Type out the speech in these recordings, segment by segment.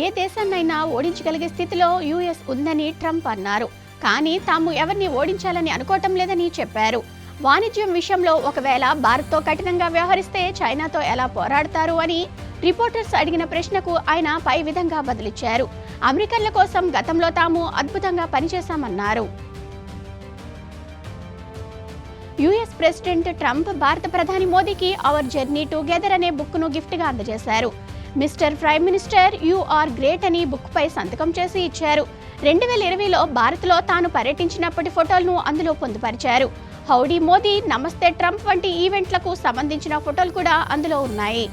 ఏ దేశాన్నైనా ఓడించగలిగే స్థితిలో యుఎస్ ఉందని ట్రంప్ అన్నారు. కానీ తాము ఎవరిని ఓడించాలని అనుకోవటం లేదని చెప్పారు. వాణిజ్యం విషయంలో ఒకవేళ భారత్తో కఠినంగా వ్యవహరిస్తే చైనాతో ఎలా పోరాడతారు అని రిపోర్టర్స్ అడిగిన ప్రశ్నకు ఆయన పై విధంగా బదులిచ్చారు. అమెరికన్ల కోసం గతంలో తాము అద్భుతంగా పనిచేశామన్నారు. యుఎస్ ప్రెసిడెంట్ ట్రంప్ భారత ప్రధాని మోదీకి అవర్ జర్నీ టుగెదర్ అనే బుక్ను గిఫ్ట్గా అందజేశారు. Mr prime minister you are great అని బుక్పై సంతకం చేసి ఇచ్చారు. 2020లో భారత్లో తాను పర్యటించినప్పటి ఫోటోలను అందులో పొందుపరిచారు. హౌడీ మోదీ, నమస్తే ట్రంప్ వంటి ఈవెంట్లకు సంబంధించిన ఫోటోలు కూడా అందులో ఉన్నాయి.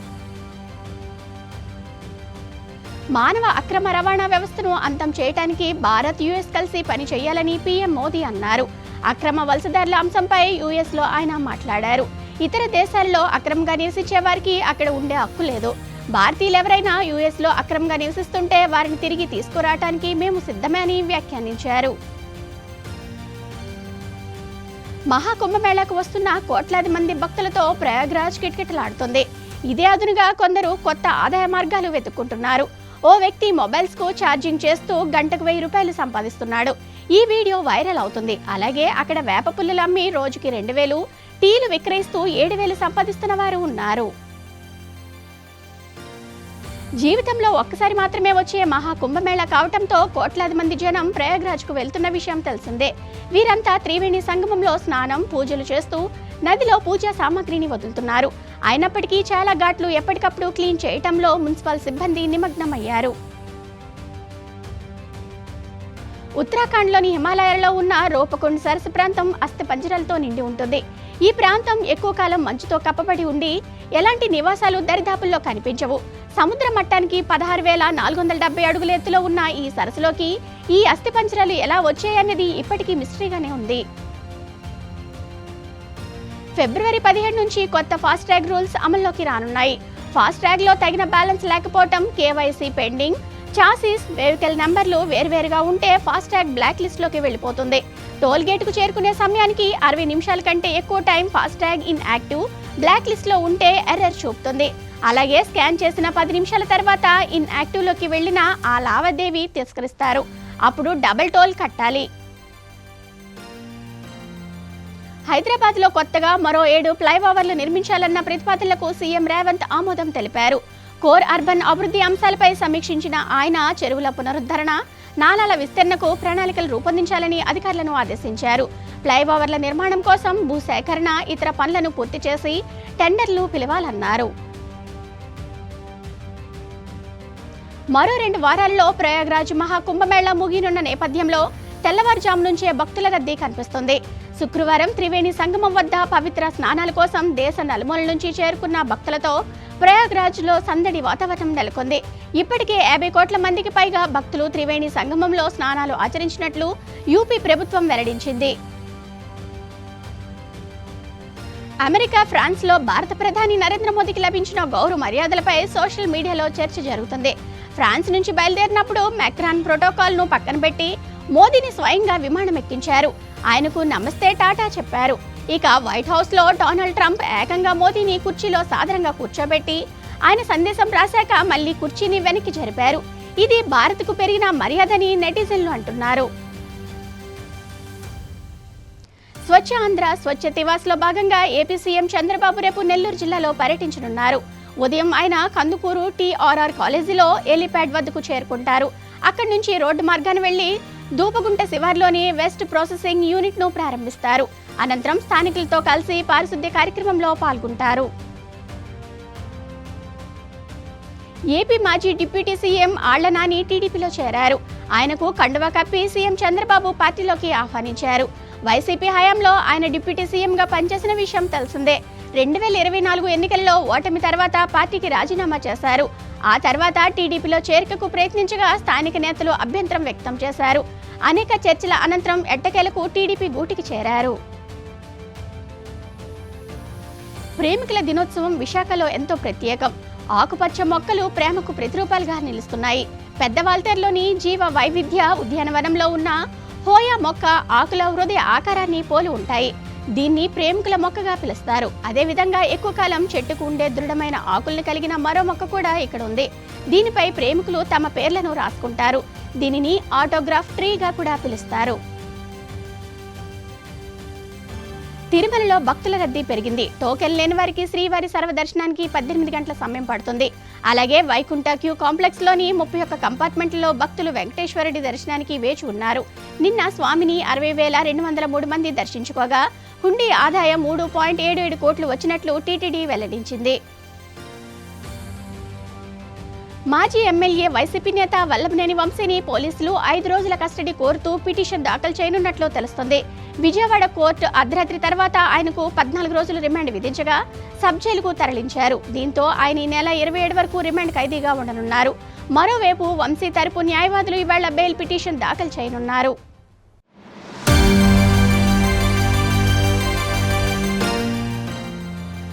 మానవ అక్రమ రవాణా వ్యవస్థను అంతం చేయడానికి భారత్, యుఎస్ కలిసి పని చేయాలని పీఎం మోదీ అన్నారు. అక్రమ వలసదారుల అంశంపై యుఎస్లో ఆయన మాట్లాడారు. ఇతర దేశాల్లో అక్రమంగా నివసించే వారికి అక్కడ ఉండే హక్కు లేదు. భారతీయులు ఎవరైనా యుఎస్లో అక్రమంగా నివసిస్తుంటే వారిని తిరిగి తీసుకురావడానికి మేము సిద్ధమే అని వ్యాఖ్యానించారు. మహాకుంభమేళాకు వస్తున్న కోట్లాది మంది భక్తులతో ప్రయాగ్రాజ్ కిటకిటలాడుతుంది. ఇదే అదునుగా కొందరు కొత్త ఆదాయ మార్గాలు వెతుక్కుంటున్నారు. ఓ వ్యక్తి మొబైల్స్కు ఛార్జింగ్ చేస్తూ గంటకు 1000 రూపాయలు సంపాదిస్తున్నాడు. ఈ వీడియో వైరల్ అవుతుంది. అలాగే అక్కడ వేప పుల్లలు అమ్మి రోజుకి 2000, టీలు విక్రయిస్తూ 7000 సంపాదిస్తున్న వారు ఉన్నారు. జీవితంలో ఒక్కసారి మాత్రమే వచ్చే మహాకుంభమేళా కావటంతో కోట్లాది మంది జనం ప్రయాగ్రాజ్కు వెళ్తున్న విషయం తెలిసిందే. వీరంతా త్రివేణి సంగమంలో స్నానం, పూజలు చేస్తూ నదిలో పూజా సామాగ్రిని వదులుతున్నారు. అయినప్పటికీ చాలా ఘాట్లు ఎప్పటికప్పుడు క్లీన్ చేయటంలో మున్సిపల్ సిబ్బంది నిమగ్నమయ్యారు. ఉత్తరాఖండ్లోని హిమాలయాల్లో ఉన్న రోపకుండ్ సరస్సు ప్రాంతం అస్థిపంజరాలతో నిండి ఉంటుంది. ఈ ప్రాంతం ఎక్కువ కాలం మంచుతో కప్పబడి ఉండి ఎలాంటి నివాసాలు దరిదాపుల్లో కనిపించవు. సముద్ర మట్టానికి 16,470 అడుగుల ఎత్తులో ఉన్న ఈ సరస్సులోకి ఈ అస్థిపంజరాలు ఎలా వచ్చాయన్నది ఇప్పటికీ మిస్టరీగానే ఉంది. ఫిబ్రవరి 17 నుంచి కొత్త ఫాస్ట్ ట్రాగ్ రూల్స్ అమల్లోకి రానున్నాయి. ఫాస్ట్ ట్రాగ్ లో తగిన బ్యాలెన్స్ లేకపోవటం, కేవైసీ పెండింగ్, చాసిస్, వెహికల్ నంబర్లు వేర్వేరుగా ఉంటే ఫాస్ట్ ట్రాగ్ బ్లాక్ లిస్ట్ లోకి వెళ్ళిపోతుంది. టోల్ గేట్ కు చేరుకునే సమయానికి 60 నిమిషాల కంటే ఎక్కువ time FASTag inactive, blacklist లో ఉంటే ఎర్రర్ చూపుతుంది. అలాగే స్కాన్ చేసిన 10 నిమిషాల తర్వాత ఇన్ యాక్టివ్ లోకి వెళ్లిన ఆ లావాదేవీ తిరస్కరిస్తారు. అప్పుడు డబుల్ టోల్ కట్టాలి. హైదరాబాద్ లో కొత్తగా మరో 7 ఫ్లైఓవర్లు నిర్మించాలన్న ప్రతిపాదనలకు సీఎం రేవంత్ ఆమోదం తెలిపారు. కోర్ అర్బన్ అభివృద్ధి అంశాలపై సమీక్షించిన ఆయన చెరువుల పునరుద్ధరణ, నాలాల విస్తరణకు ప్రణాళికలు రూపొందించాలని అధికారులను ఆదేశించారు. ఫ్లైఓవర్ల నిర్మాణం కోసం భూసేకరణ, ఇతర పనులను పూర్తి చేసి టెండర్లు పిలవాలన్నారు. మరో 2 వారాల్లో ప్రయాగ్రాజ్ మహాకుంభమేళా ముగియనున్న నేపథ్యంలో తెల్లవారుజాము నుంచే భక్తుల రద్దీ కనిపిస్తుంది. శుక్రవారం త్రివేణి సంగమం వద్ద పవిత్ర స్నానాల కోసం దేశ నలుమూలల నుంచి చేరుకున్న భక్తులతో ప్రయాగ్రాజ్లో సందడి వాతావరణం నెలకొంది. ఇప్పటికే 50 కోట్ల మందికి పైగా భక్తులు త్రివేణి సంగమంలో స్నానాలు ఆచరించినట్లు యూపీ ప్రభుత్వం వెల్లడించింది. అమెరికా, ఫ్రాన్స్లో భారత ప్రధాని నరేంద్ర మోదీకి లభించిన గౌరవ మర్యాదలపై సోషల్ మీడియాలో చర్చ జరుగుతుంది. ఫ్రాన్స్ నుంచి బయలుదేరినప్పుడు మెక్రాన్ ప్రోటోకాల్ను పక్కన పెట్టి మోదీని స్వయంగా విమానం ఎక్కించారు. ఆయనకు నమస్తే టాటా చెప్పారు. ఇక వైట్ హౌస్లో డొనాల్డ్ ట్రంప్ ఏకంగా మోదీని కుర్చీలో సాదరంగా కూర్చోబెట్టి ఆయన సందేశం రాశాక మళ్లీ కుర్చీని వెనక్కి జరిపారు. ఇది భారత్కు పెరిగిన మర్యాదని నెటిజన్లు అంటున్నారు. స్వచ్ఛ ఆంధ్ర, స్వచ్ఛ తివాస్లో భాగంగా ఏపీ సీఎం చంద్రబాబు రేపు నెల్లూరు జిల్లాలో పర్యటించనున్నారు. ఉదయం ఆయన కందుకూరు టీఆర్ఆర్ కాలేజీలో హెలీప్యాడ్ వద్దకు చేరుకుంటారు. అక్కడి నుంచి రోడ్డు మార్గాన వెళ్లి దూపగుంట శివార్లోని వేస్ట్ ప్రాసెసింగ్ యూనిట్ను ప్రారంభిస్తారు. అనంతరం స్థానికులతో కలిసి పారిశుద్ధ్య కార్యక్రమంలో పాల్గొంటారు. ఏపీ మాజీ డిప్యూటీ సీఎం ఆళ్ల నాని టీడీపీలో చేరారు. ఆయనకు కండువా కప్పి సీఎం చంద్రబాబు పార్టీలోకి ఆహ్వానించారు. వైసీపీ హయాంలో ఆయన డిప్యూటీ సీఎంగా పనిచేసిన విషయం తెలిసిందే. 2024 ఎన్నికల్లో ఓటమి తర్వాత పార్టీకి రాజీనామా చేశారు. ఆ తర్వాత టీడీపీలో చేరికకు ప్రయత్నించగా స్థానిక నేతలు అభ్యంతరం వ్యక్తం చేశారు. అనేక చర్చల అనంతరం ఎట్టకేలకు టీడీపీ గూటికి చేరారు. ప్రేమికుల దినోత్సవం విశాఖలో ఎంతో ప్రత్యేకం. ఆకుపచ్చ మొక్కలు ప్రేమకు ప్రతిరూపాలుగా నిలుస్తున్నాయి. పెద్ద వాల్తేరులోని జీవ వైవిధ్య ఉద్యానవనంలో ఉన్న హోయా మొక్క ఆకుల హృదయ ఆకారాన్ని పోలి ఉంటాయి. దీన్ని ప్రేమికుల మొక్కగా పిలుస్తారు. అదేవిధంగా ఎక్కువ కాలం చెట్టుకు ఉండే దృఢమైన ఆకుల్ని కలిగిన మరో మొక్క కూడా ఇక్కడ ఉంది. దీనిపై ప్రేమికులు తమ పేర్లను రాసుకుంటారు. దీనిని ఆటోగ్రాఫ్ ట్రీగా కూడా పిలుస్తారు. తిరుమలలో భక్తుల రద్దీ పెరిగింది. టోకెన్ లేని వారికి శ్రీవారి సర్వదర్శనానికి 18 గంటల సమయం పడుతుంది. అలాగే వైకుంఠ క్యూ కాంప్లెక్స్ లోని 31 కంపార్ట్మెంట్లలో భక్తులు వెంకటేశ్వరుడి దర్శనానికి వేచి ఉన్నారు. నిన్న స్వామిని 60,203 మంది దర్శించుకోగా హుండీ ఆదాయం 3.77 కోట్లు వచ్చినట్లు టీటీడీ వెల్లడించింది. మాజీ ఎమ్మెల్యే వైసీపీ నేత వల్లభనేని వంశీని పోలీసులు 5 రోజుల కస్టడీ కోరుతూ పిటిషన్ దాఖలు చేయనున్నట్లు తెలుస్తోంది. విజయవాడ కోర్టు అర్ధరాత్రి తర్వాత ఆయనకు 14 రోజులు రిమాండ్ విధించగా సబ్ జైలుకు తరలించారు. దీంతో ఆయన ఈ నెల 27 వరకు రిమాండ్ ఖైదీగా ఉండనున్నారు. మరోవైపు వంశీ తరపు న్యాయవాదులు ఇవాళ బెయిల్ పిటిషన్ దాఖలు చేయనున్నారు.